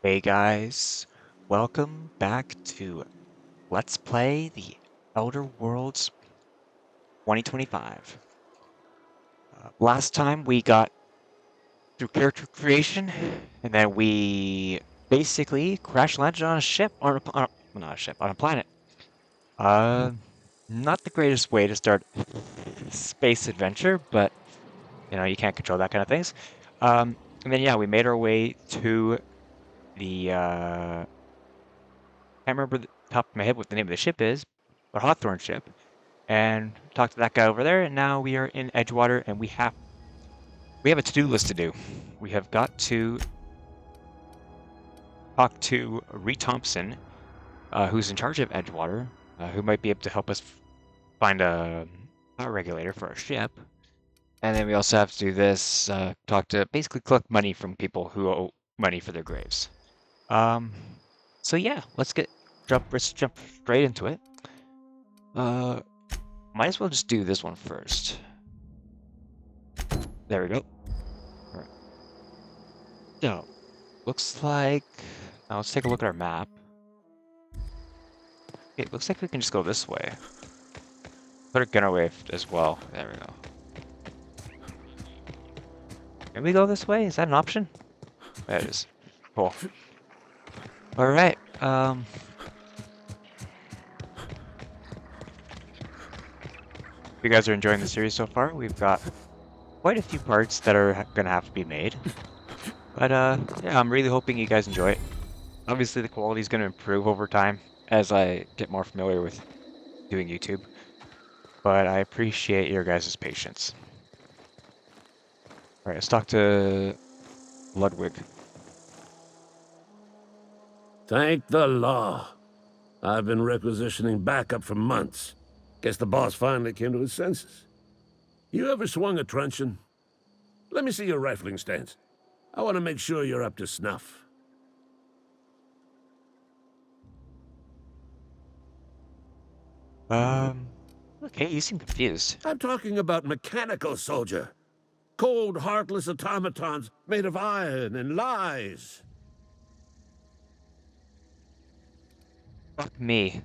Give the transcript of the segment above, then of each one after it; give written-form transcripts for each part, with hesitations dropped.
Hey guys, welcome back to Let's Play the Elder Worlds 2025. Last time we got through character creation, and then we basically crash landed on a ship, well, not a ship, on a planet. Uh, Not the greatest way to start space adventure, but you can't control that kind of things. And then yeah, we made our way to the can't remember the top of my head what the name of the ship is, but Hawthorne ship, and talked to that guy over there. And now we are in Edgewater, and we have a to-do list to do. We have got to talk to Reed Thompson, who's in charge of Edgewater, who might be able to help us find a power regulator for our ship. And then we also have to do this, talk to basically collect money from people who owe money for their graves. Um, so yeah, let's jump straight into it. Uh, Might as well just do this one first. There we go. All right. So, looks like... Now let's take a look at our map. It looks like we can just go this way. Put our gun away as well. There we go. Can we go this way? Is that an option? There it is. Cool. Alright, if you guys are enjoying the series so far, we've got quite a few parts that are gonna have to be made. But, yeah, I'm really hoping you guys enjoy it. Obviously, the quality is gonna improve over time as I get more familiar with doing YouTube. But I appreciate your guys' patience. All right, let's talk to Ludwig. Thank the law. I've been requisitioning backup for months. Guess the boss finally came to his senses. You ever swung a truncheon? Let me see your rifling stance. I want to make sure you're up to snuff. Okay, you seem confused. I'm talking about mechanical soldier. Cold, heartless automatons made of iron and lies. Fuck me.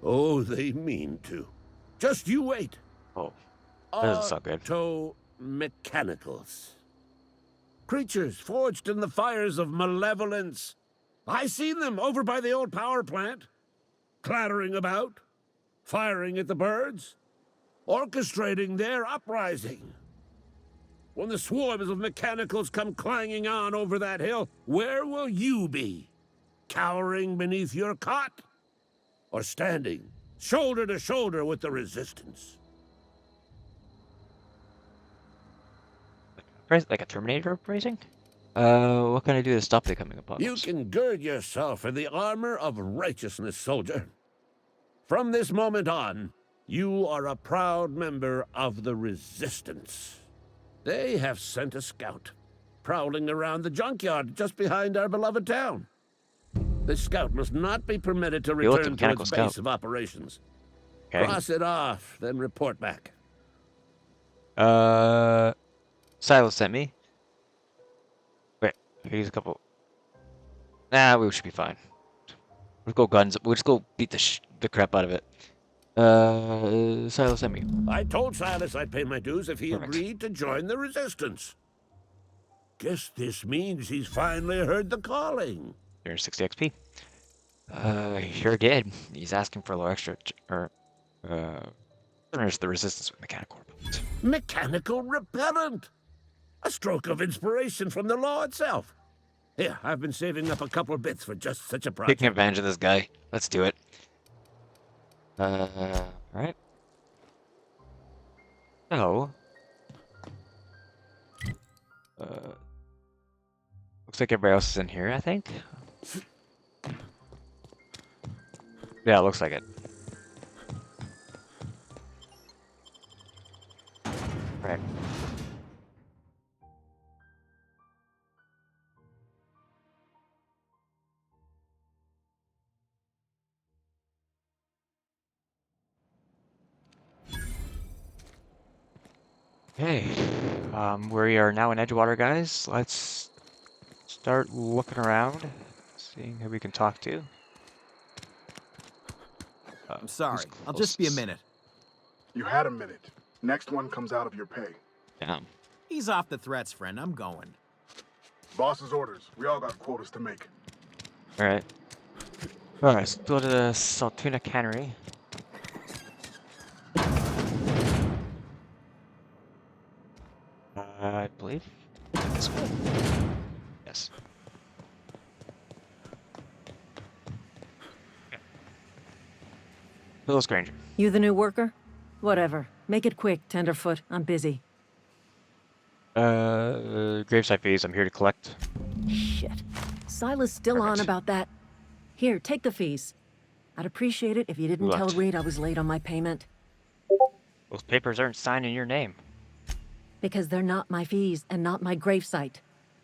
Oh, they mean to. Just you wait. Oh, that doesn't sound good. Auto-mechanicals. Creatures forged in the fires of malevolence. I seen them over by the old power plant, clattering about, firing at the birds, orchestrating their uprising. When the swarms of mechanicals come clanging on over that hill, where will you be? Cowering beneath your cot? Or standing, shoulder to shoulder with the resistance? Like a Terminator uprising? What can I do to stop the coming You apocalypse? can gird yourself in the armor of righteousness, soldier. From this moment on, you are a proud member of the Resistance. They have sent a scout, prowling around the junkyard just behind our beloved town. This scout must not be permitted to You look the return to mechanical its scout. base of operations. Okay. Cross it off, then report back. Silas sent me. Wait, here's a couple. Nah, we should be fine. We'll go guns. We'll just go beat the crap out of it. Silas sent me. I told Silas I'd pay my dues if he Perfect. agreed to join the Resistance. Guess this means he's finally heard the calling. Here's 60 XP. He sure did. He's asking for a little extra, or, there's the resistance with mechanical repellent. Mechanical repellent! A stroke of inspiration from the law itself. Here, I've been saving up a couple bits for just such a project. Taking advantage of this guy. Let's do it. Alright. So, looks like everybody else is in here, I think. Yeah, it looks like it. Right. Okay. We are now in Edgewater, guys. Let's start looking around, seeing who we can talk to. I'm Who's sorry. I'll just be a closest? minute. You had a minute. Next one comes out of your pay. Damn. Ease off the threats, friend. I'm going. Boss's orders. We all got quotas to make. Alright. Alright, let's go to the Saltuna Cannery. I believe this way. Yes. Okay. Phyllis Granger. You the new worker? Whatever. Make it quick, Tenderfoot. I'm busy. Gravesite fees. I'm here to collect. Shit. Silas still on Perfect. about that. Here, take the fees. I'd appreciate it if you didn't tell Left. Reed I was late on my payment. Those papers aren't signed in your name. Because they're not my fees and not my gravesite.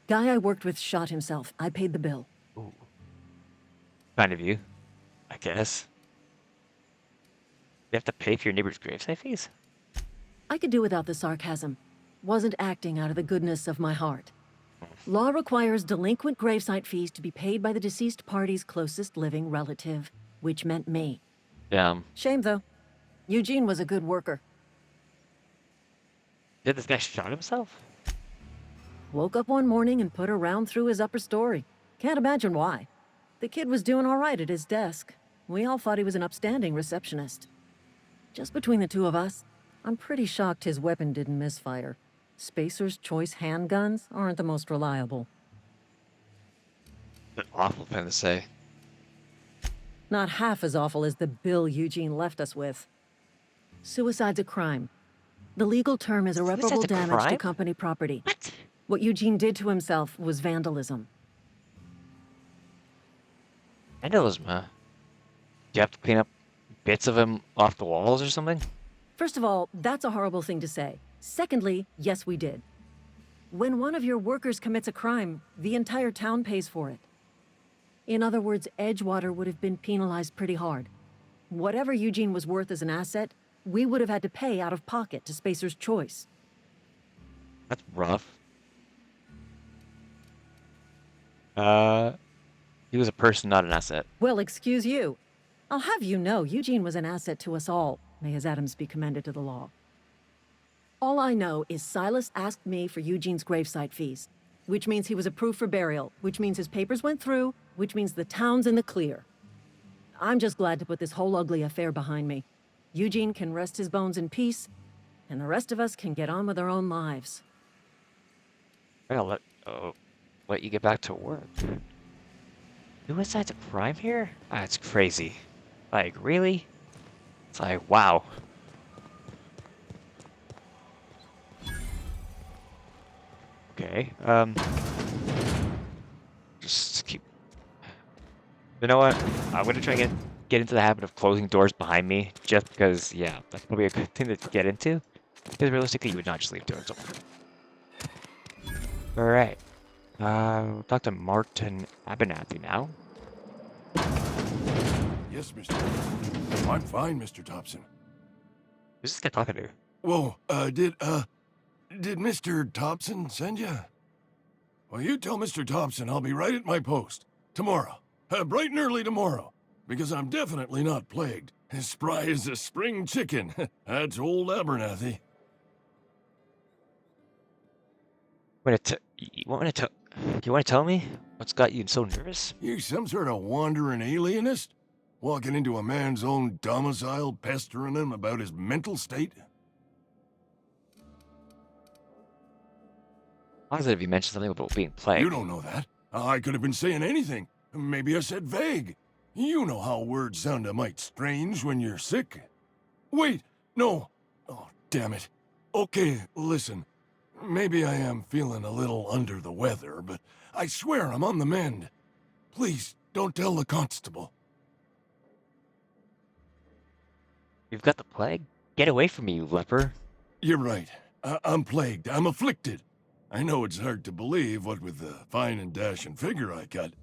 Guy I worked with shot himself. I paid the bill. Ooh. Kind of you, I guess. You have to pay for your neighbor's gravesite fees? I could do without the sarcasm. Wasn't acting out of the goodness of my heart. Law requires delinquent gravesite fees to be paid by the deceased party's closest living relative, which meant me. Damn. Shame, though. Eugene was a good worker. Did this guy shot himself? Woke up one morning and put a round through his upper story. Can't imagine why. The kid was doing all right at his desk. We all thought he was an upstanding receptionist. Just between the two of us, I'm pretty shocked his weapon didn't misfire. Spacer's Choice handguns aren't the most reliable. An awful thing to say. Not half as awful as the bill Eugene left us with. Suicide's a crime. The legal term is irreparable Suicide's a damage to crime? company property. What? What Eugene did to himself was vandalism. Vandalism, huh? Do you have to clean up bits of him off the walls or something? First of all, that's a horrible thing to say. Secondly, yes, we did. When one of your workers commits a crime, the entire town pays for it. In other words, Edgewater would have been penalized pretty hard. Whatever Eugene was worth as an asset, we would have had to pay out of pocket to Spacer's Choice. That's rough. He was a person, not an asset. Well, excuse you. I'll have you know, Eugene was an asset to us all. May his atoms be commended to the law. All I know is Silas asked me for Eugene's gravesite fees, which means he was approved for burial, which means his papers went through, which means the town's in the clear. I'm just glad to put this whole ugly affair behind me. Eugene can rest his bones in peace, and the rest of us can get on with our own lives. Well, let you get back to work. Suicide's a crime here? That's crazy. Like, really? It's like, wow. Okay, just keep... You know what? I'm gonna try and get into the habit of closing doors behind me, just because, yeah, that's probably a good thing to get into. Because realistically, you would not just leave doors open. Alright. We'll talk to Martin Abernathy now. Yes, Mr. I'm fine, Mr. Thompson. Who's this guy talking to? Whoa, did Mr. Thompson send you? Well, you tell Mr. Thompson I'll be right at my post. Tomorrow. Bright and early tomorrow. Because I'm definitely not plagued. As spry as a spring chicken. That's old Abernathy. You want to tell me what's got you so nervous? You some sort of wandering alienist? Walking into a man's own domicile, pestering him about his mental state? Positive you mentioned something about being plagued. You don't know that. I could have been saying anything. Maybe I said vague. You know how words sound a mite strange when you're sick. Wait, no. Oh, damn it. Okay, listen. Maybe I am feeling a little under the weather, but I swear I'm on the mend. Please, don't tell the constable. You've got the plague? Get away from me, you leper. You're right. I'm plagued. I'm afflicted. I know it's hard to believe, what with the fine and dashing figure I got.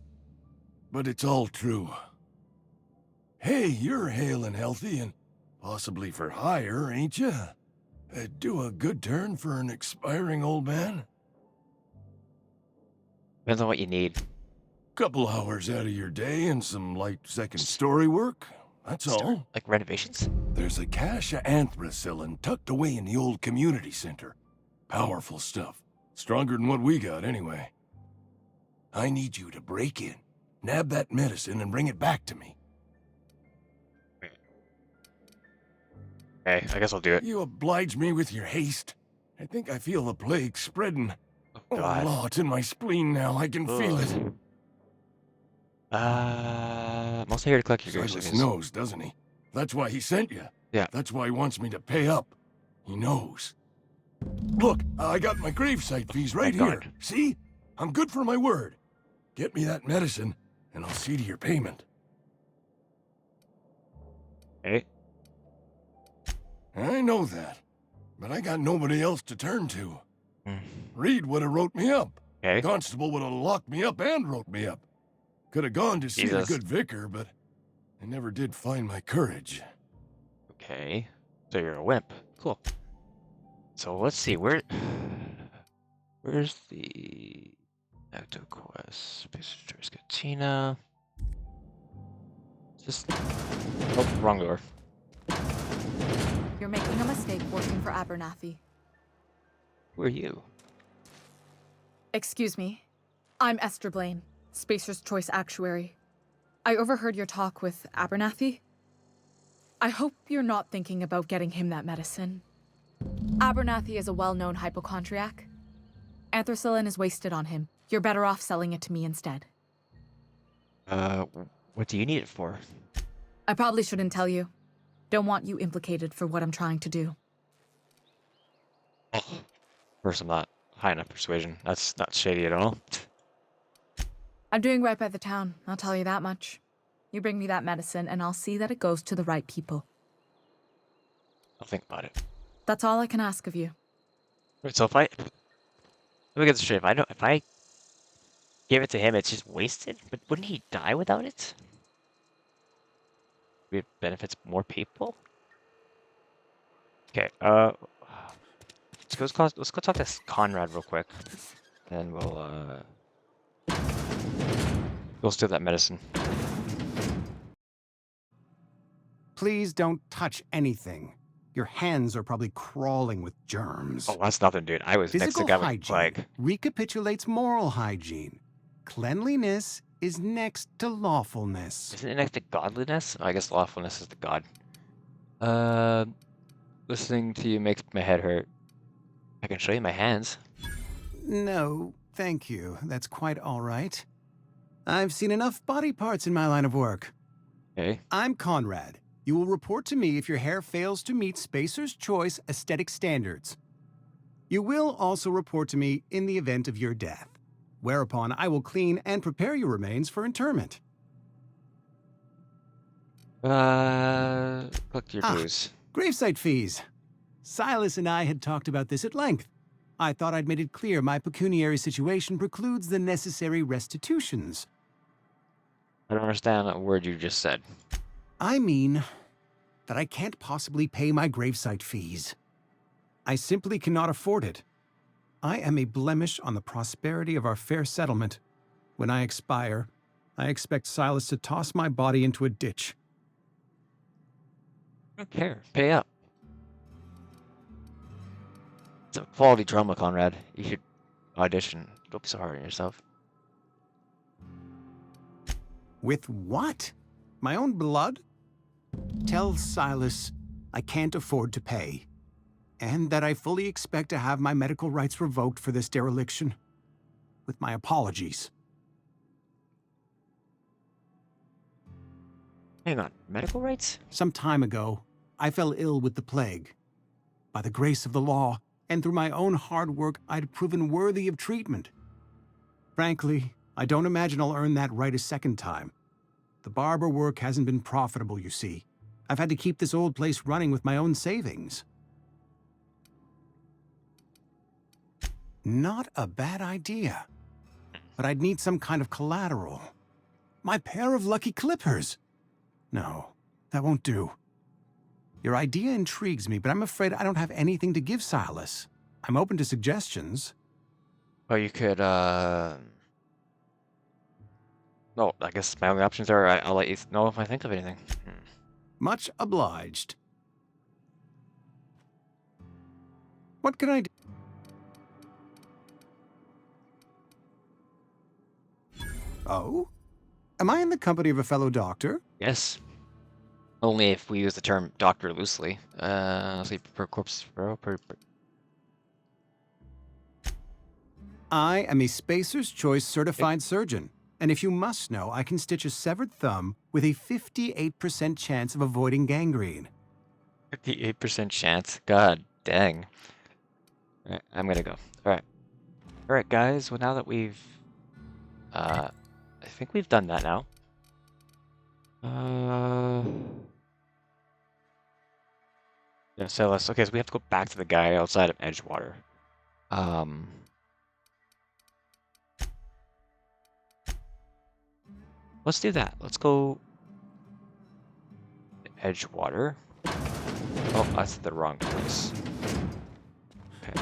But it's all true. Hey, you're hale and healthy and possibly for hire, ain't you? Do a good turn for an expiring old man? Depends on what you need. Couple hours out of your day and some light second-story work. That's all. Like renovations? There's a cache of anthracillin tucked away in the old community center. Powerful stuff. Stronger than what we got, anyway. I need you to break in, nab that medicine, and bring it back to me. Okay, I guess I'll do it. You oblige me with your haste. I think I feel the plague spreading. Oh, God. Oh, it's in my spleen now. I can feel it. I'm also here to collect your Silas grapes. knows, doesn't he? That's why he sent you. Yeah. That's why he wants me to pay up. He knows. Look, I got my gravesite fees right Thank here. God. See? I'm good for my word. Get me that medicine, and I'll see to your payment. Okay. I know that, but I got nobody else to turn to. Mm. Reed would have wrote me up. Okay. Constable would have locked me up and wrote me up. Could have gone to see the Jesus. good vicar, but I never did find my courage. Okay. So you're a wimp. Cool. So let's see, where's the active quest? Space Choice Katina. Just oh, wrong door. You're making a mistake working for Abernathy. Who are you? Excuse me. I'm Esther Blaine, Spacer's Choice Actuary. I overheard your talk with Abernathy. I hope you're not thinking about getting him that medicine. Abernathy is a well-known hypochondriac. Anthracillin is wasted on him. You're better off selling it to me instead. What do you need it for? I probably shouldn't tell you. Don't want you implicated for what I'm trying to do. First, I'm not high enough persuasion. That's not shady at all. I'm doing right by the town, I'll tell you that much. You bring me that medicine, and I'll see that it goes to the right people. I'll think about it. That's all I can ask of you. Wait, so if I let me get this straight. If I give it to him, it's just wasted. But wouldn't he die without it? It benefits more people. Okay. Let's go talk to Conrad real quick, and we'll steal that medicine. Please don't touch anything. Your hands are probably crawling with germs. Oh, that's nothing, dude. I was next to Physical the guy with hygiene plague. recapitulates moral hygiene. Cleanliness is next to lawfulness. Isn't it next to godliness? I guess lawfulness is the god. Listening to you makes my head hurt. I can show you my hands. No, thank you. That's quite all right. I've seen enough body parts in my line of work. Okay. I'm Conrad. You will report to me if your hair fails to meet Spacer's Choice aesthetic standards. You will also report to me in the event of your death, whereupon I will clean and prepare your remains for interment. Collect your Ah. dues. Gravesite fees. Silas and I had talked about this at length. I thought I'd made it clear my pecuniary situation precludes the necessary restitutions. I don't understand a word you just said. I mean that I can't possibly pay my gravesite fees. I simply cannot afford it. I am a blemish on the prosperity of our fair settlement. When I expire, I expect Silas to toss my body into a ditch. I don't care. Pay up. It's a quality drama, Conrad. You should audition. Don't be so hard on yourself. With what? My own blood? Tell Silas I can't afford to pay, and that I fully expect to have my medical rights revoked for this dereliction. With my apologies. Hang on. Medical rights? Some time ago, I fell ill with the plague. By the grace of the law, and through my own hard work, I'd proven worthy of treatment. Frankly, I don't imagine I'll earn that right a second time. The barber work hasn't been profitable, you see. I've had to keep this old place running with my own savings. Not a bad idea. But I'd need some kind of collateral. My pair of lucky clippers. No, that won't do. Your idea intrigues me, but I'm afraid I don't have anything to give Silas. I'm open to suggestions. Oh, you could, No, I guess my only options are I'll let you know if I think of anything. Much obliged. What can I do? Oh? Am I in the company of a fellow doctor? Yes. Only if we use the term doctor loosely. Let's see, per corpse, I am a Spacer's Choice certified surgeon, and if you must know, I can stitch a severed thumb with a 58% chance of avoiding gangrene. 58% chance. God dang. Alright, I'm gonna go. Alright. Alright, guys. Well, now that we've... I think we've done that now. Yeah, so let's... Okay, so we have to go back to the guy outside of Edgewater. Let's do that. Let's go... Edgewater. Oh, that's the wrong place. Okay.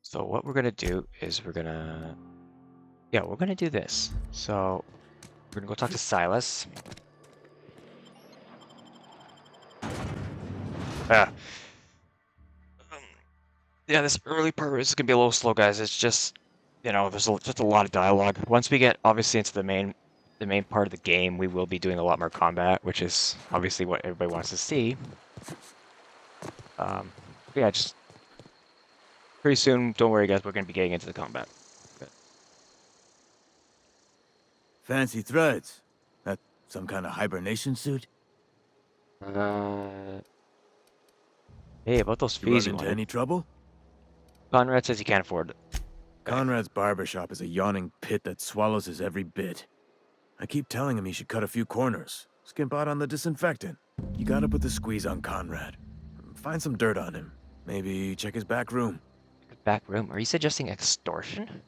So what we're gonna do is we're gonna do this. So we're gonna go talk to Silas. Yeah, this early part is gonna be a little slow, guys. It's just, you know, there's just a lot of dialogue. Once we get obviously into the main part of the game, we will be doing a lot more combat, which is obviously what everybody wants to see. Yeah, just pretty soon. Don't worry, guys. We're gonna be getting into the combat. Fancy threads. That some kind of hibernation suit? Hey, about those You run fees you into wanted. any trouble? Conrad says he can't afford it. Conrad's barbershop is a yawning pit that swallows his every bit. I keep telling him he should cut a few corners. Skimp out on the disinfectant. You gotta put the squeeze on Conrad. Find some dirt on him. Maybe check his back room. Back room? Are you suggesting extortion?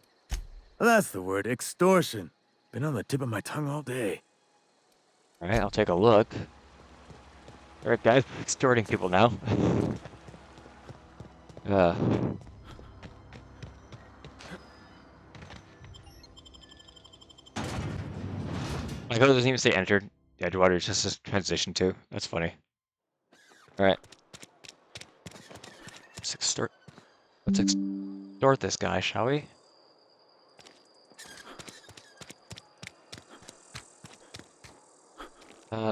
That's the word, extortion. Been on the tip of my tongue all day. Alright, I'll take a look. Alright, guys, extorting people now. My code doesn't even say entered. Edgewater, it's just a transition to. That's funny. Alright. Let's extort this guy, shall we?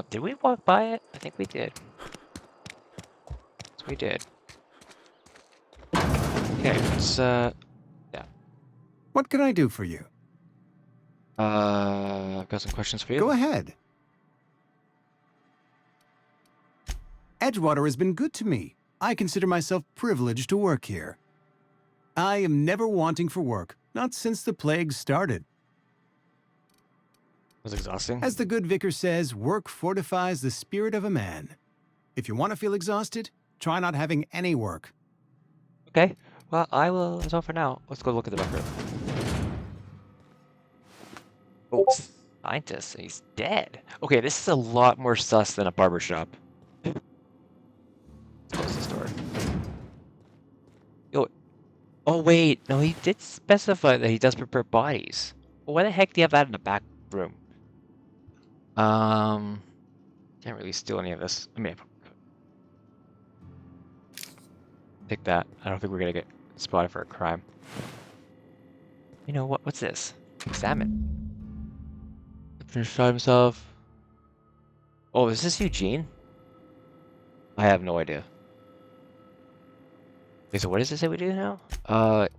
Did we walk by it? I think we did. Yes, we did. Okay, let's, yeah. What can I do for you? I've got some questions for you. Go ahead. Edgewater has been good to me. I consider myself privileged to work here. I am never wanting for work, not since the plague started. It was exhausting. As the good vicar says, work fortifies the spirit of a man. If you want to feel exhausted, try not having any work. Okay, well, I will. That's all for now. Let's go look at the back room. Oh, scientist. He's dead. Okay, this is a lot more sus than a barbershop. Let's close this door. Yo. Oh, wait. No, he did specify that he does prepare bodies. Well, why the heck do you have that in the back room? Can't really steal any of this. I mean, take that. I don't think we're gonna get spotted for a crime. You know what? What's this? Examine. Shot himself. Oh, is this Eugene? I have no idea. Okay, so what does it say we do now? Found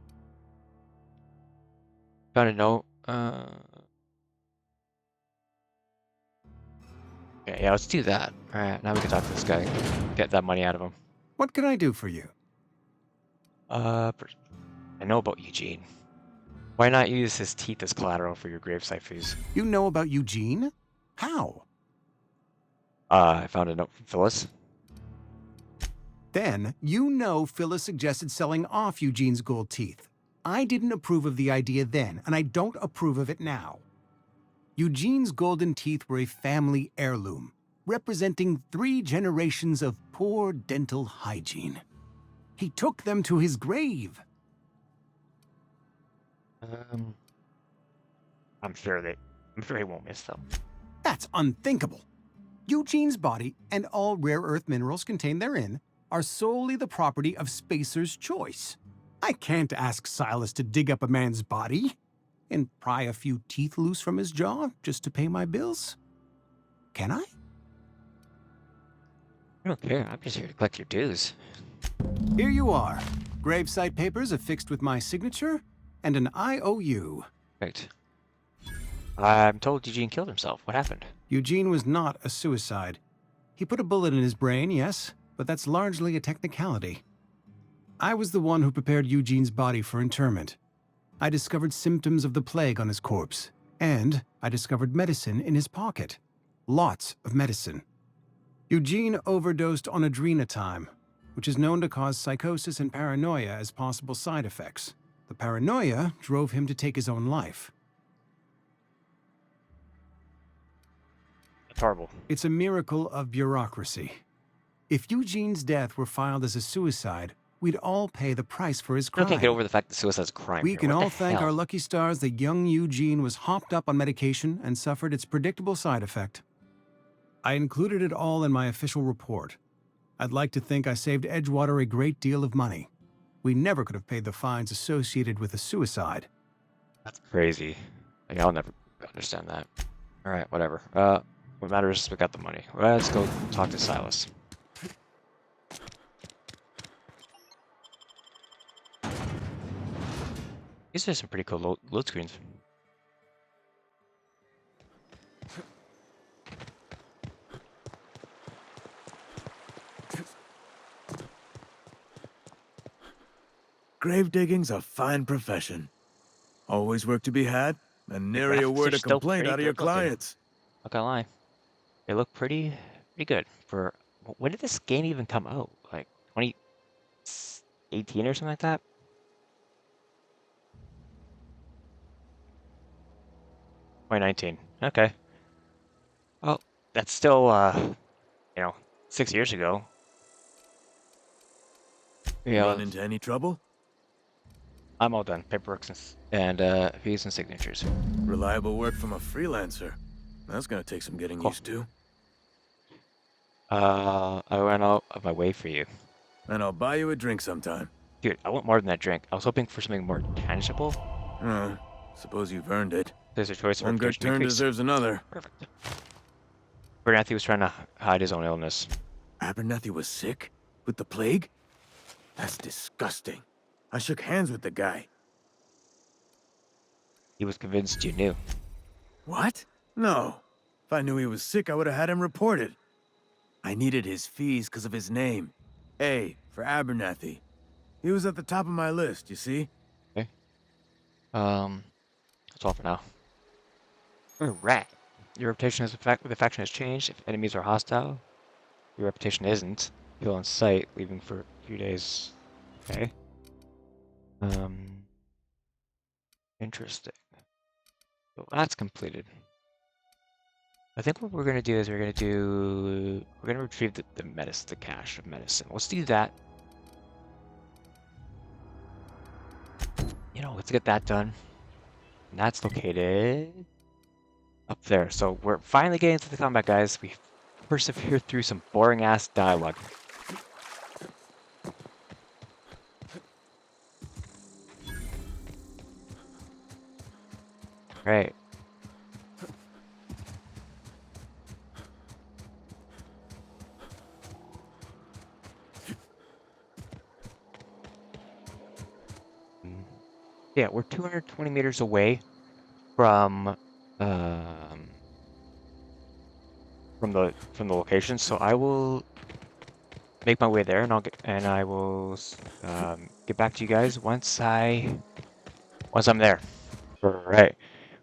a note. Okay, yeah, let's do that. Alright, now we can talk to this guy. Get that money out of him. What can I do for you? I know about Eugene. Why not use his teeth as collateral for your gravesite fees? You know about Eugene? How? I found a note from Phyllis. Then, you know Phyllis suggested selling off Eugene's gold teeth. I didn't approve of the idea then, and I don't approve of it now. Eugene's golden teeth were a family heirloom, representing 3 generations of poor dental hygiene. He took them to his grave. Um, I'm sure he won't miss them. That's unthinkable. Eugene's body and all rare earth minerals contained therein are solely the property of Spacer's choice. I can't ask Silas to dig up a man's body and pry a few teeth loose from his jaw just to pay my bills. Can I? I don't care. I'm just here to collect your dues. Here you are. Gravesite papers affixed with my signature and an IOU. Right. I'm told Eugene killed himself. What happened? Eugene was not a suicide. He put a bullet in his brain, yes, but that's largely a technicality. I was the one who prepared Eugene's body for interment. I discovered symptoms of the plague on his corpse, and I discovered medicine in his pocket. Lots of medicine. Eugene overdosed on adrenatime, which is known to cause psychosis and paranoia as possible side effects. The paranoia drove him to take his own life. That's horrible. It's a miracle of bureaucracy. If Eugene's death were filed as a suicide, we'd all pay the price for his I crime. can't get over the fact that suicide's a crime. We here. can What the all thank hell? our lucky stars that young Eugene was hopped up on medication and suffered its predictable side effect. I included it all in my official report. I'd like to think I saved Edgewater a great deal of money. We never could have paid the fines associated with a suicide. That's crazy. Like, I'll never understand that. All right, whatever. What matters is we got the money. Let's go talk to Silas. These are some pretty cool load screens. Grave digging's a fine profession. Always work to be had, and nary a graphics word are of still complaint pretty out of your good looking. clients. Not gonna lie. They look pretty good for... When did this game even come out? Like 2018 or something like that? 2019. Okay. Well, that's still, 6 years ago. Yeah, Run into any trouble? I'm all done. Paperwork and fees and signatures. Reliable work from a freelancer. That's gonna take some getting Cool. used to. I went out of my way for you. And I'll buy you a drink sometime. Dude, I want more than that drink. I was hoping for something more tangible. Suppose you've earned it. There's a choice of One good reputation turn increase. deserves another. Perfect. Abernathy was trying to hide his own illness. Abernathy was sick? With the plague? That's disgusting. I shook hands with the guy. He was convinced you knew. What? No. If I knew he was sick, I would have had him reported. I needed his fees because of his name. A for Abernathy. He was at the top of my list, you see? Okay. That's all for now. Alright. Your reputation with the faction has changed. If enemies are hostile, your reputation isn't. Kill on sight, leaving for a few days. Okay. Interesting. So that's completed. I think what we're gonna do is we're gonna retrieve the medicine, the cache of medicine. Let's do that. Let's get that done. And that's located up there. So we're finally getting to the combat, guys. We persevered through some boring ass dialogue. Right. Yeah, we're 220 meters away from the location, so I will make my way there, and I will get back to you guys once I'm there. All right,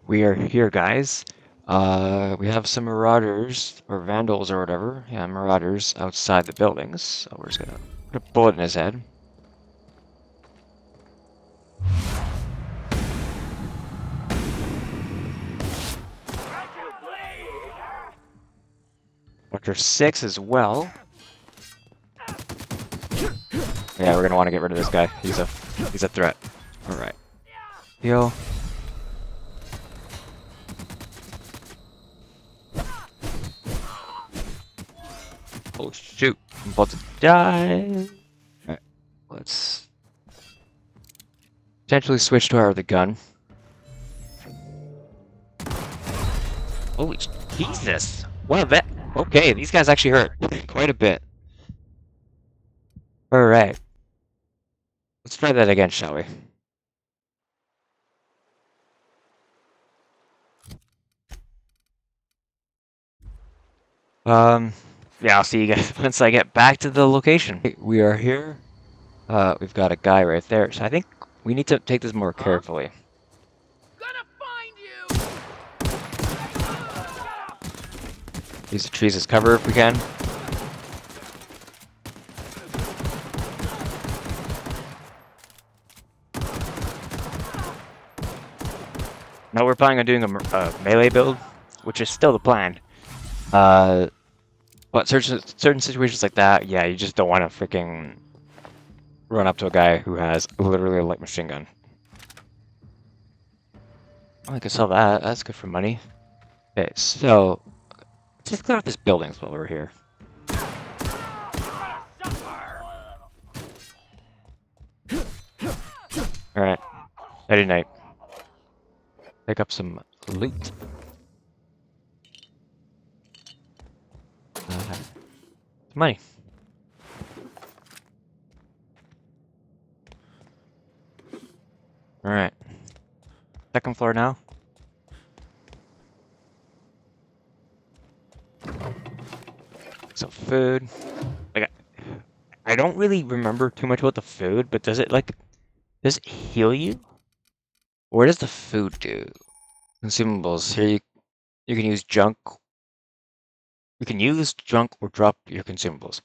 we are here, guys. We have some marauders or vandals or whatever. Yeah, marauders outside the buildings. So we're just gonna put a bullet in his head. Sector 6 as well. Yeah, we're gonna want to get rid of this guy. He's a threat. All right. Heal. Oh shoot, I'm about to die. Alright, let's potentially switch to our other gun. Holy Jesus! What a vet! Okay, these guys actually hurt quite a bit. Alright. Let's try that again, shall we? Yeah, I'll see you guys once I get back to the location. We are here. We've got a guy right there, so I think we need to take this more carefully. Use the trees as cover if we can. No, we're planning on doing a melee build, which is still the plan. But certain situations like that, yeah, you just don't want to freaking run up to a guy who has literally a light machine gun. Oh, I can sell that. That's good for money. Okay, so let's just clear out this buildings while we're here. All right, nighty night. Pick up some loot. Money. All right. Second floor now. Some food. Like, I don't really remember too much about the food, but does it heal you? What does the food do? Consumables. Here you can use junk. You can use junk or drop your consumables.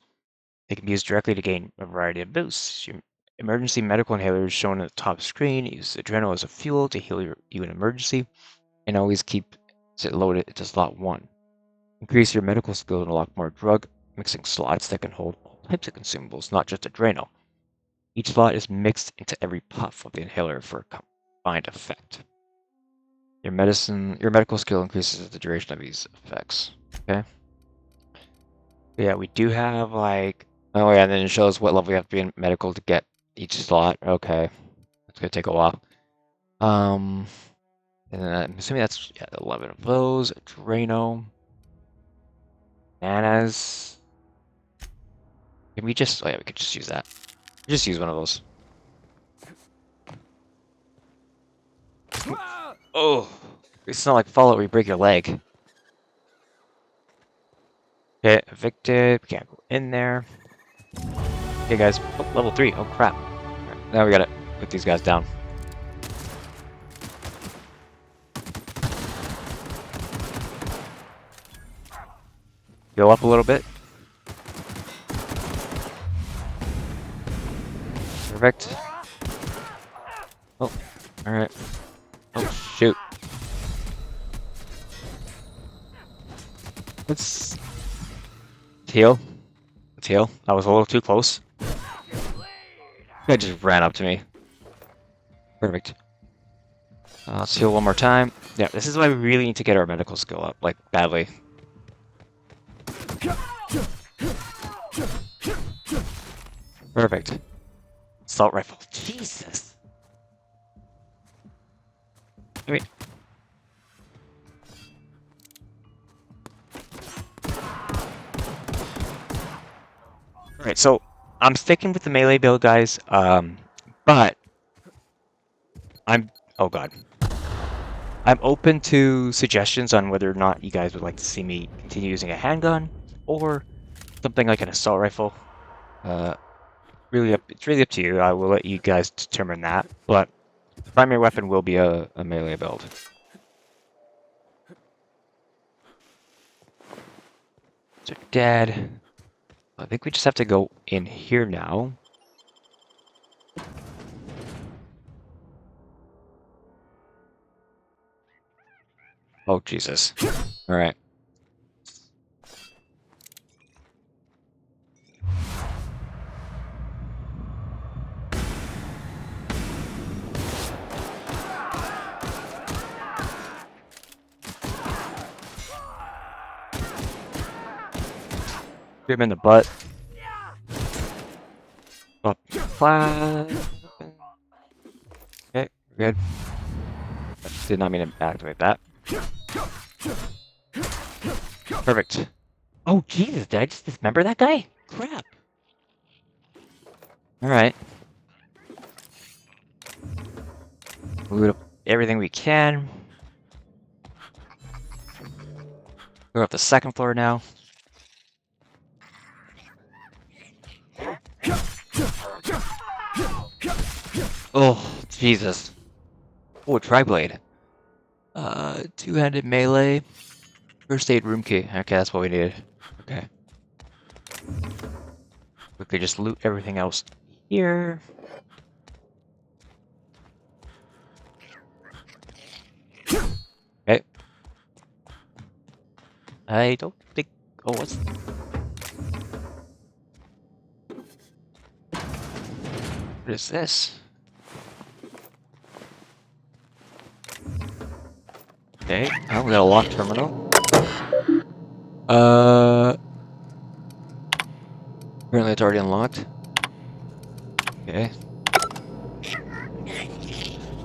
They can be used directly to gain a variety of boosts. Your emergency medical inhaler is shown on the top screen. Use adrenaline as a fuel to heal you in emergency, and always keep it loaded to slot 1. Increase your medical skill and unlock more drug mixing slots that can hold all types of consumables, not just adrenal. Each slot is mixed into every puff of the inhaler for a combined effect. Your medical skill increases the duration of these effects. Okay. Yeah, we do have like, oh yeah, and then it shows what level you have to be in medical to get each slot. Okay, that's gonna take a while. And then I'm assuming that's 11 of those. Drano, bananas. Can we just? Oh yeah, we could just use that. Just use one of those. Oh, it's not like Fallout where you break your leg. Okay, evicted. We can't go in there. Okay, guys. Oh, level 3. Oh, crap. Right, now we gotta put these guys down. Go up a little bit. Perfect. Oh, alright. Oh, shoot. Let's heal. Let's heal. That was a little too close. Guy just ran up to me. Perfect. Let's heal one more time. Yeah, this is why we really need to get our medical skill up, like, badly. Perfect. Assault rifle. Jesus! I mean... Alright, so I'm sticking with the melee build, guys, but oh god. I'm open to suggestions on whether or not you guys would like to see me continue using a handgun or something like an assault rifle. It's really up to you. I will let you guys determine that, but the primary weapon will be a melee build. They're dead. I think we just have to go in here now. Oh, Jesus. Alright. Shoot him in the butt. Up. Flat. Okay, good. Did not mean to activate that. Perfect. Oh, Jesus, did I just dismember that guy? Crap. Alright. Loot up everything we can. We're up the second floor now. Oh, Jesus. Oh, a tri-blade. Two-handed melee. First aid room key. Okay, that's what we needed. Okay. We could just loot everything else here. Okay. I don't think... Oh, what's... What is this? Okay, oh, we got a locked terminal. Apparently it's already unlocked. Okay.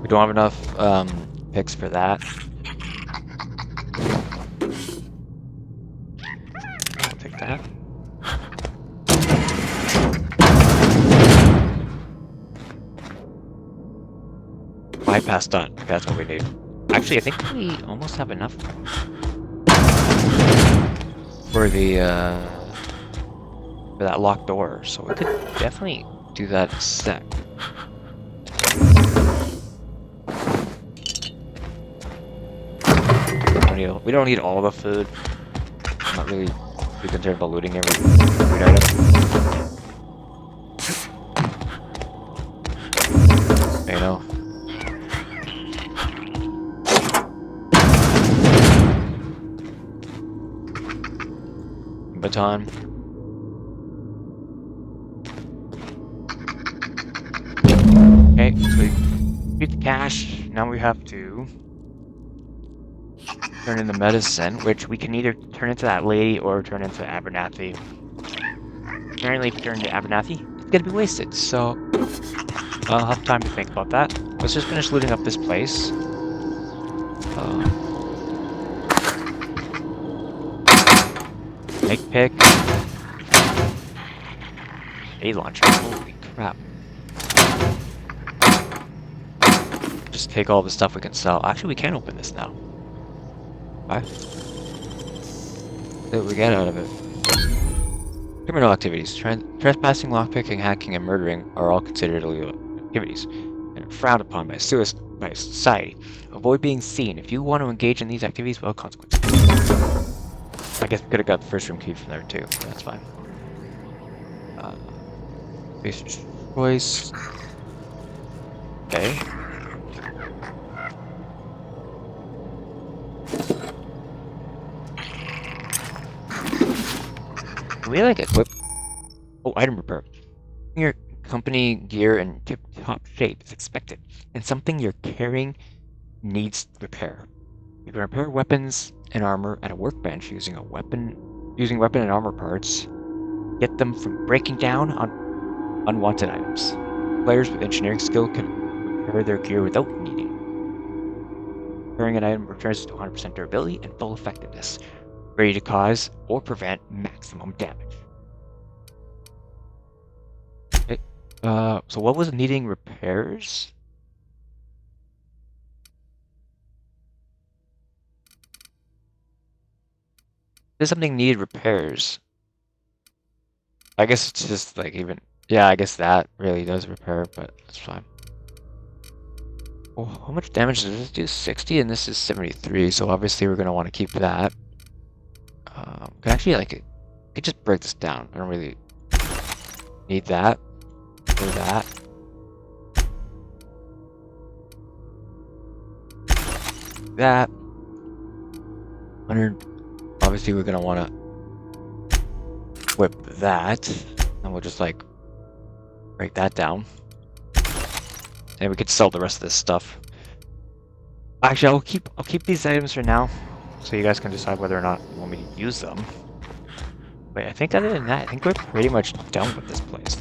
We don't have enough, picks for that. I'll take that. Bypass done. That's what we need. Actually, I think we almost have enough for the for that locked door, so we could definitely do that in a sec. We don't need all the food. I'm not really too concerned about looting every food item. You know. Baton. Okay, so we get the cash. Now we have to turn in the medicine, which we can either turn into that lady or turn into Abernathy. Apparently, if we turn into Abernathy, it's gonna be wasted, so I'll have time to think about that. Let's just finish looting up this place. Make pick. A launcher. Holy crap. Just take all the stuff we can sell. Actually, we can open this now. Bye. What do we get out of it? Criminal activities. Trespassing, lockpicking, hacking, and murdering are all considered illegal activities and are frowned upon by society. Avoid being seen. If you want to engage in these activities, well, consequences. I guess we could have got the first room key from there too. That's fine. Basic choice. Okay. Can we like equip? Oh, item repair. Your company gear in tip-top shape is expected, and something you're carrying needs repair. You can repair weapons and armor at a workbench using weapon and armor parts. Get them from breaking down on unwanted items. Players with engineering skill can repair their gear without needing. Repairing an item returns to 100% durability and full effectiveness, ready to cause or prevent maximum damage. Okay. So what was needing repairs? There's something need repairs. I guess it's just like even... Yeah, I guess that really does repair, but that's fine. Oh, how much damage does this do? 60 and this is 73, so obviously we're going to want to keep that. Can actually like... I could just break this down. I don't really need that. Or that. That. 100... Obviously, we're gonna want to whip that, and we'll just like break that down, and we could sell the rest of this stuff. Actually, I'll keep these items for now, so you guys can decide whether or not you want me to use them. Wait, I think other than that, I think we're pretty much done with this place.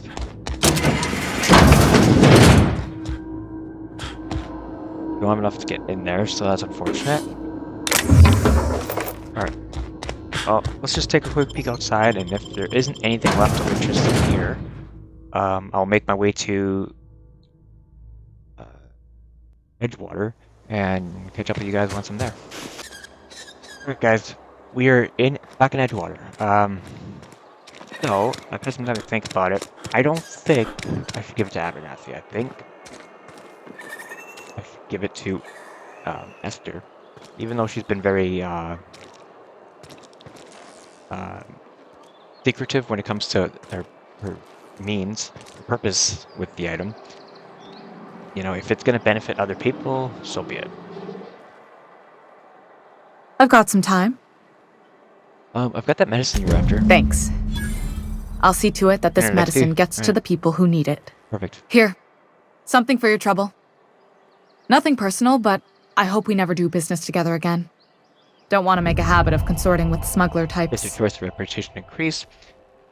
We don't have enough to get in there, so that's unfortunate. Alright. Well, let's just take a quick peek outside, and if there isn't anything left of interest in here, I'll make my way to Edgewater and catch up with you guys once I'm there. Alright guys, we are back in Edgewater. So, I've had some time to think about it. I don't think I should give it to Abernathy. I think I should give it to Esther. Even though she's been very secretive when it comes to her means, her purpose with the item. You know, if it's going to benefit other people, so be it. I've got some time. I've got that medicine you're after. Thanks. I'll see to it that this Yeah, medicine see. gets to the people who need it. Perfect. Here. Something for your trouble. Nothing personal, but I hope we never do business together again. Don't want to make a habit of consorting with smuggler Is your types. choice of reputation increase?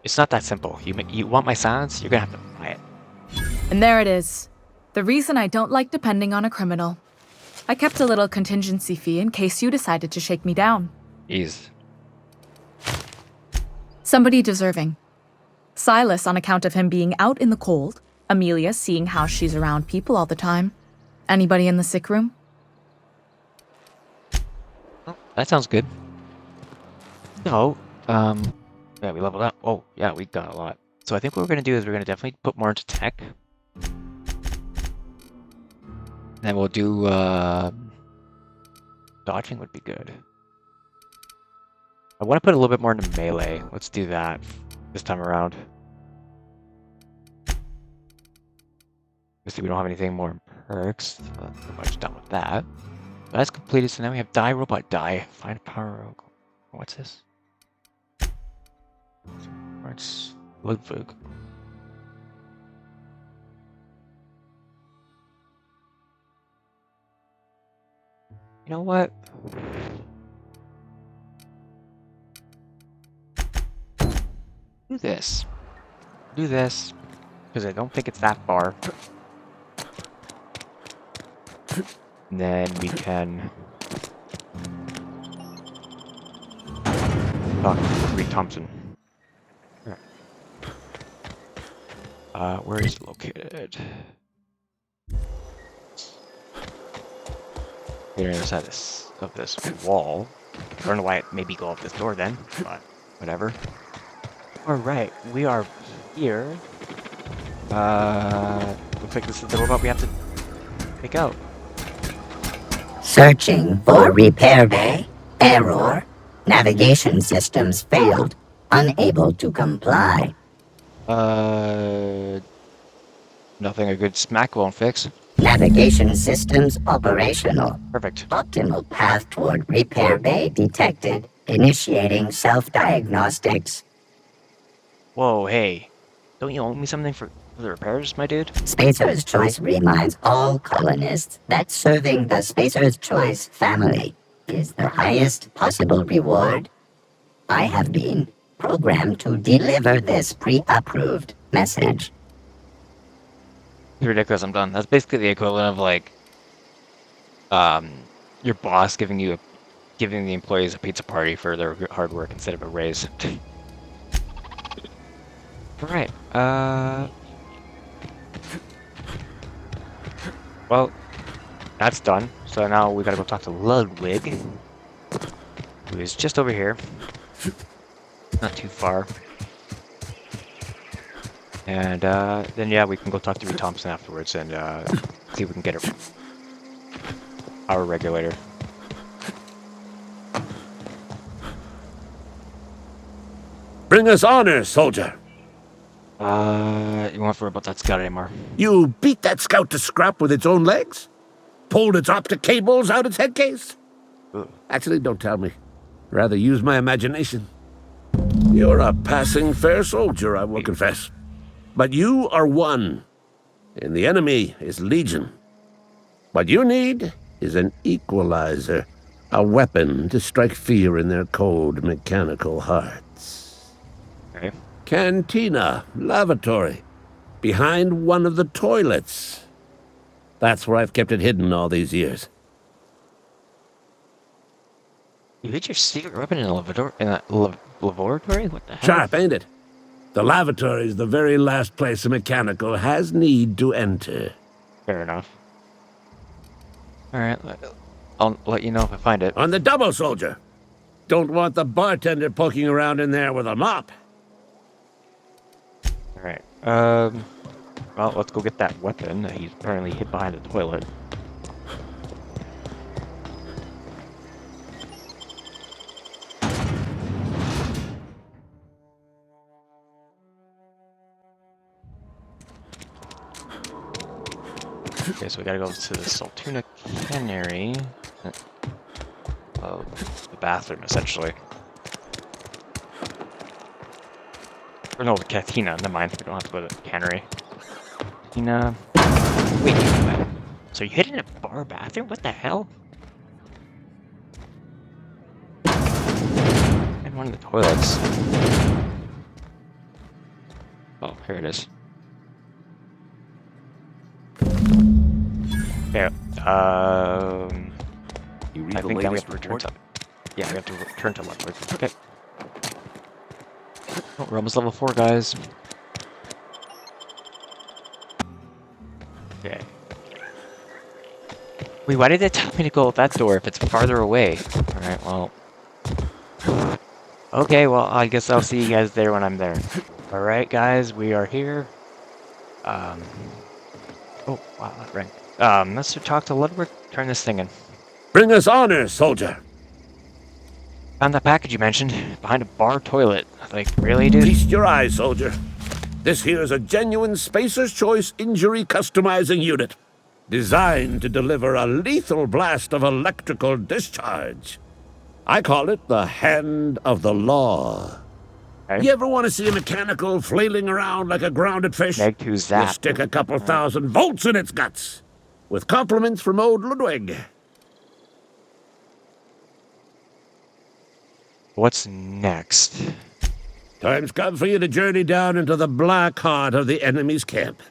It's not that simple. You want my silence? You're gonna have to buy it. And there it is. The reason I don't like depending on a criminal. I kept a little contingency fee in case you decided to shake me down. Ease. Somebody deserving. Silas on account of him being out in the cold. Amelia seeing how she's around people all the time. Anybody in the sick room? Oh, that sounds good. So, yeah, we leveled up. Oh, yeah, we got a lot. So I think what we're gonna do is we're gonna definitely put more into tech. Then we'll do, dodging would be good. I want to put a little bit more into melee. Let's do that this time around. Obviously, we don't have anything more in perks. So that's pretty much done with that. But that's completed, so now we have die, robot, die. Find power. What's this? It's Ludwig. You know what? Do this. Do this. Because I don't think it's that far. And then we can talk to Reed Thompson. Where is it located? Here inside of this wall. I don't know why it made me go up this door then, but whatever. Alright, we are here. Looks like this is the robot we have to take out. Searching for repair bay. Error. Navigation systems failed. Unable to comply. Nothing a good smack won't fix. Navigation systems operational. Perfect. Optimal path toward repair bay detected. Initiating self-diagnostics. Whoa, hey. Don't you owe me something for the repairs, my dude? Spacer's Choice reminds all colonists that serving the Spacer's Choice family is the highest possible reward. I have been programmed to deliver this pre-approved message. It's ridiculous, I'm done. That's basically the equivalent of like your boss giving the employees a pizza party for their hard work instead of a raise. Alright, well, that's done. So now we gotta go talk to Ludwig, who is just over here. Not too far. And then yeah, we can go talk to Reed Thompson afterwards and see if we can get our regulator. Bring us honor, soldier. You want for about that scout anymore? You beat that scout to scrap with its own legs? Pulled its optic cables out its head case? Ugh. Actually, don't tell me. Rather use my imagination. You're a passing fair soldier, I will confess. But you are one, and the enemy is legion. What you need is an equalizer, a weapon to strike fear in their cold, mechanical hearts. Okay. Cantina, lavatory, behind one of the toilets. That's where I've kept it hidden all these years. You hid your secret weapon in a laboratory? What the hell? Sharp, ain't it? The lavatory is the very last place a mechanical has need to enter. Fair enough. Alright, I'll let you know if I find it. On the double, soldier. Don't want the bartender poking around in there with a mop. Alright, well, let's go get that weapon that he's apparently hid behind the toilet. Okay, so we gotta go to the Saltuna Cannery. The bathroom, essentially. Or no, the cantina. Never mind. We don't have to go to the cannery. Cantina. Wait, so you hid in a bar bathroom? What the hell? And one of the toilets. Oh, here it is. Yeah. You read I the think that we have latest to return report? to. Yeah, we have to return to level. Okay. Oh, we're almost level 4, guys. Okay. Wait, why did they tell me to go out that door if it's farther away? Alright, well. Okay, well, I guess I'll see you guys there when I'm there. Alright, guys, we are here. Oh, wow, that rang. Let's talk to Ludwig. Turn this thing in. Bring us honor, soldier. Found that package you mentioned, behind a bar toilet. Like, really, dude? Feast your eyes, soldier. This here's a genuine Spacer's Choice injury customizing unit, designed to deliver a lethal blast of electrical discharge. I call it the Hand of the Law. Okay. You ever want to see a mechanical flailing around like a grounded fish? Meg to You zap. stick a couple thousand volts in its guts. With compliments from old Ludwig. What's next? Time's come for you to journey down into the black heart of the enemy's camp.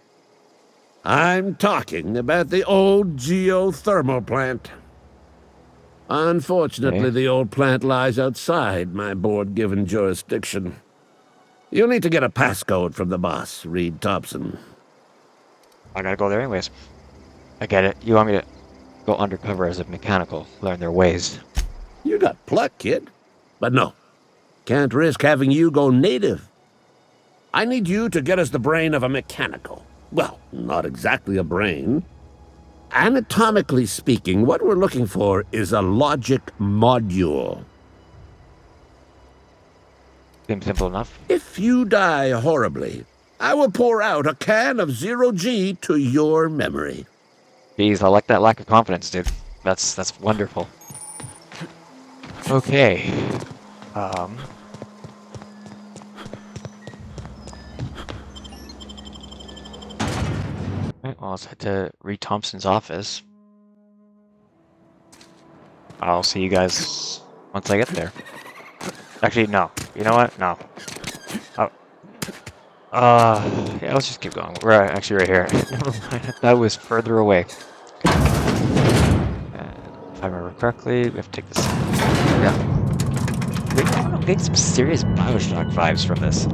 I'm talking about the old geothermal plant. Unfortunately, Okay. the old plant lies outside my board-given jurisdiction. You'll need to get a passcode from the boss, Reed Thompson. I gotta go there anyways. I get it. You want me to go undercover as a mechanical, learn their ways. You got pluck, kid. But no, can't risk having you go native. I need you to get us the brain of a mechanical. Well, not exactly a brain. Anatomically speaking, what we're looking for is a logic module. Seems simple enough. If you die horribly, I will pour out a can of 0G to your memory. Jeez, I like that lack of confidence, dude. That's wonderful. Okay. Right, well, let's head to Reed Thompson's office. I'll see you guys once I get there. Actually, no. You know what? No. Oh. Yeah, let's just keep going. We're actually right here. Never mind. That was further away. If I remember correctly, we have to take this. Yeah. I'm getting some serious Bioshock vibes from this.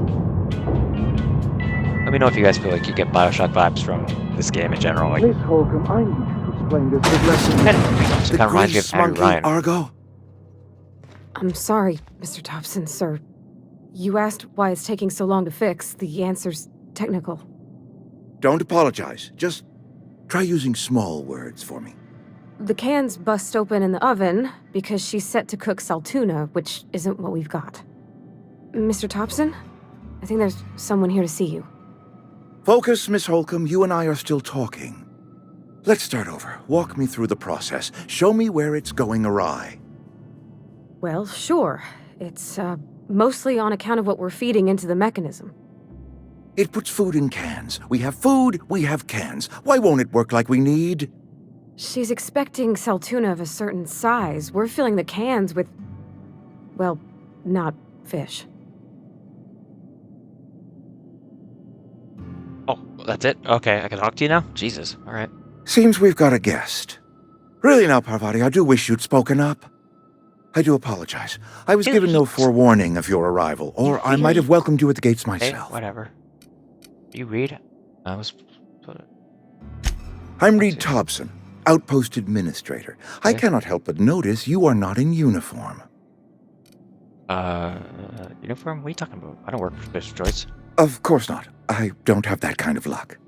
Let me know if you guys feel like you get Bioshock vibes from this game in general. Like, Miss Holcomb, I need you to explain this big lesson. it kind of reminds me of Harry Ryan. Argo? I'm sorry, Mr. Thompson, sir. You asked why it's taking so long to fix. The answer's technical. Don't apologize. Just try using small words for me. The can's bust open in the oven because she's set to cook saltuna, which isn't what we've got. Mr. Thompson? I think there's someone here to see you. Focus, Miss Holcomb. You and I are still talking. Let's start over. Walk me through the process. Show me where it's going awry. Well, sure. It's, mostly on account of what we're feeding into the mechanism. It puts food in cans. We have food, we have cans. Why won't it work like we need? She's expecting saltuna of a certain size. We're filling the cans with, well, not fish. That's it? Okay, I can talk to you now? Jesus, alright. Seems we've got a guest. Really now, Parvati, I do wish you'd spoken up. I do apologize. I was given no forewarning of your arrival, or I might have welcomed you at the gates Hey, myself. whatever. You read? I was... I'm Reed Thompson, Outpost Administrator. I cannot help but notice you are not in uniform. Uniform? What are you talking about? I don't work for Special Choice. Of course not. I don't have that kind of luck.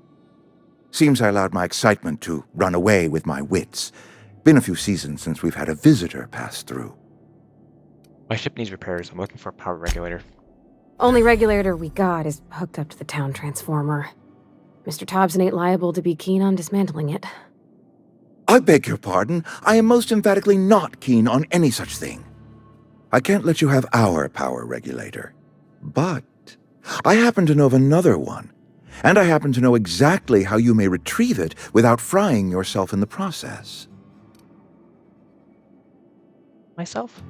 Seems I allowed my excitement to run away with my wits. Been a few seasons since we've had a visitor pass through. My ship needs repairs. I'm looking for a power regulator. Only regulator we got is hooked up to the town transformer. Mr. Thompson ain't liable to be keen on dismantling it. I beg your pardon. I am most emphatically not keen on any such thing. I can't let you have our power regulator. But I happen to know of another one. And I happen to know exactly how you may retrieve it without frying yourself in the process. Myself?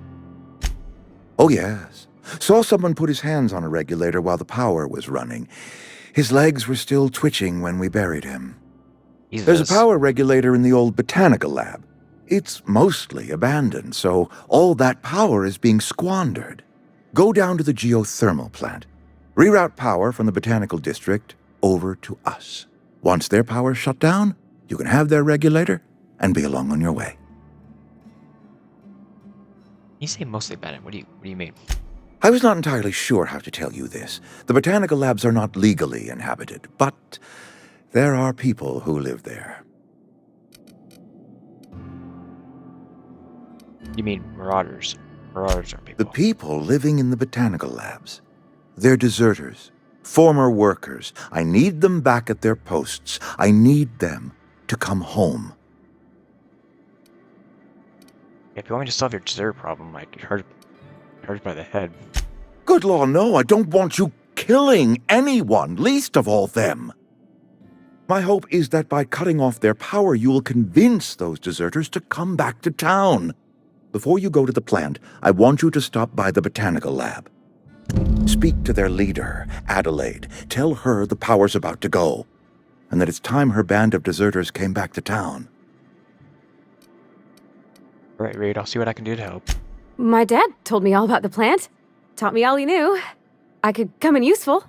Oh, yes. Saw someone put his hands on a regulator while the power was running. His legs were still twitching when we buried him. Jesus. There's a power regulator in the old botanical lab. It's mostly abandoned, so all that power is being squandered. Go down to the geothermal plant. Reroute power from the botanical district over to us. Once their power's shut down, you can have their regulator and be along on your way. You say mostly abandoned. What do you mean? I was not entirely sure how to tell you this. The botanical labs are not legally inhabited, but there are people who live there. You mean marauders? Marauders are people. The people living in the botanical labs. They're deserters, former workers. I need them back at their posts. I need them to come home. If you want me to solve your deserter problem, like you're hurt by the head. Good law, no. I don't want you killing anyone, least of all them. My hope is that by cutting off their power, you will convince those deserters to come back to town. Before you go to the plant, I want you to stop by the botanical lab. Speak to their leader, Adelaide. Tell her the power's about to go, and that it's time her band of deserters came back to town. All right, Reed, I'll see what I can do to help. My dad told me all about the plant. Taught me all he knew. I could come in useful.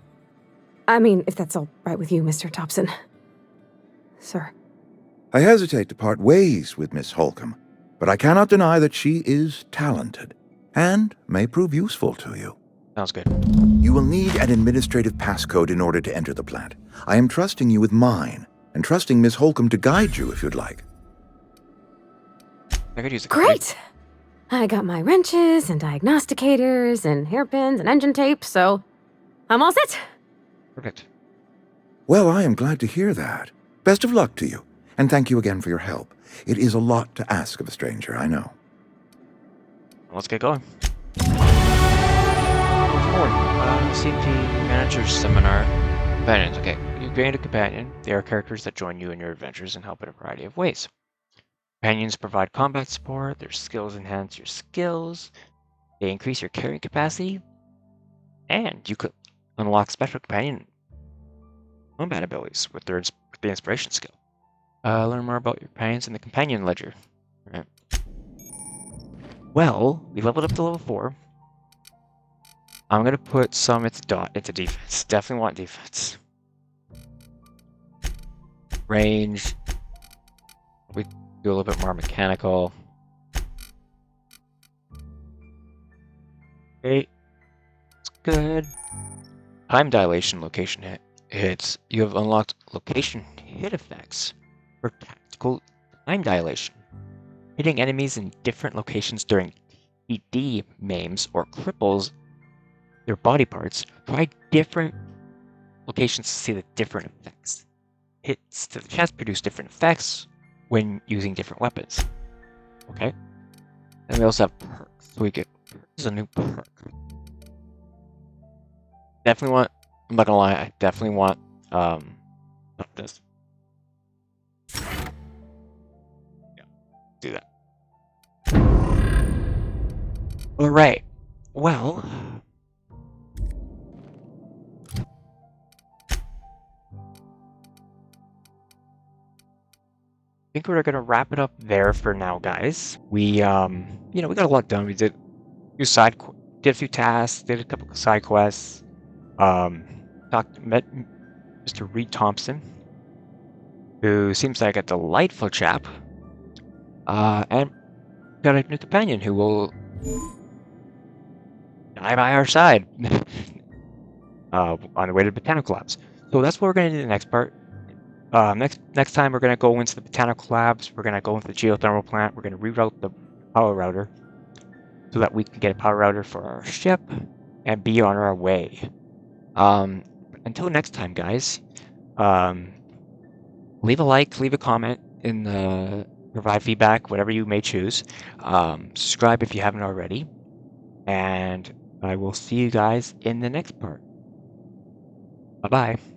I mean, if that's all right with you, Mr. Thompson. Sir. I hesitate to part ways with Miss Holcomb, but I cannot deny that she is talented and may prove useful to you. Sounds good. You will need an administrative passcode in order to enter the plant. I am trusting you with mine, and trusting Miss Holcomb to guide you if you'd like. I could use a Great! I got my wrenches and diagnosticators and hairpins and engine tape, so I'm all set. Perfect. Well, I am glad to hear that. Best of luck to you, and thank you again for your help. It is a lot to ask of a stranger, I know. Let's get going. CP Manager Seminar. Companions. Okay, you gain a companion. They are characters that join you in your adventures and help in a variety of ways. Companions provide combat support. Their skills enhance your skills. They increase your carrying capacity. And you could unlock special companion combat abilities with the inspiration skill. Learn more about your companions in the companion ledger. All right. Well, we leveled up to level 4. I'm gonna put some into defense. Definitely want defense. Range. We do a little bit more mechanical. Okay, it's good. Time dilation location hits. You have unlocked location hit effects for tactical time dilation. Hitting enemies in different locations during TD maims or cripples their body parts. Try different locations to see the different effects. Hits to the chest produce different effects when using different weapons. Okay. And we also have perks. So we get a new perk. Definitely want. I'm not gonna lie. I definitely want this. Yeah. Do that. All right. Well. think we're gonna wrap it up there for now, guys. We we got a lot done. We did a few tasks, did a couple of side quests. Met Mr. Reed Thompson, who seems like a delightful chap. And got a new companion who will die by our side on the way to the Botanical Labs. So that's what we're going to do in the next part. Next time we're going to go into the Botanical Labs. We're going to go into the geothermal plant. We're going to reroute the power router so that we can get a power router for our ship and be on our way. Until next time, guys, leave a like, leave a comment, and provide feedback, whatever you may choose. Subscribe if you haven't already. And I will see you guys in the next part. Bye-bye.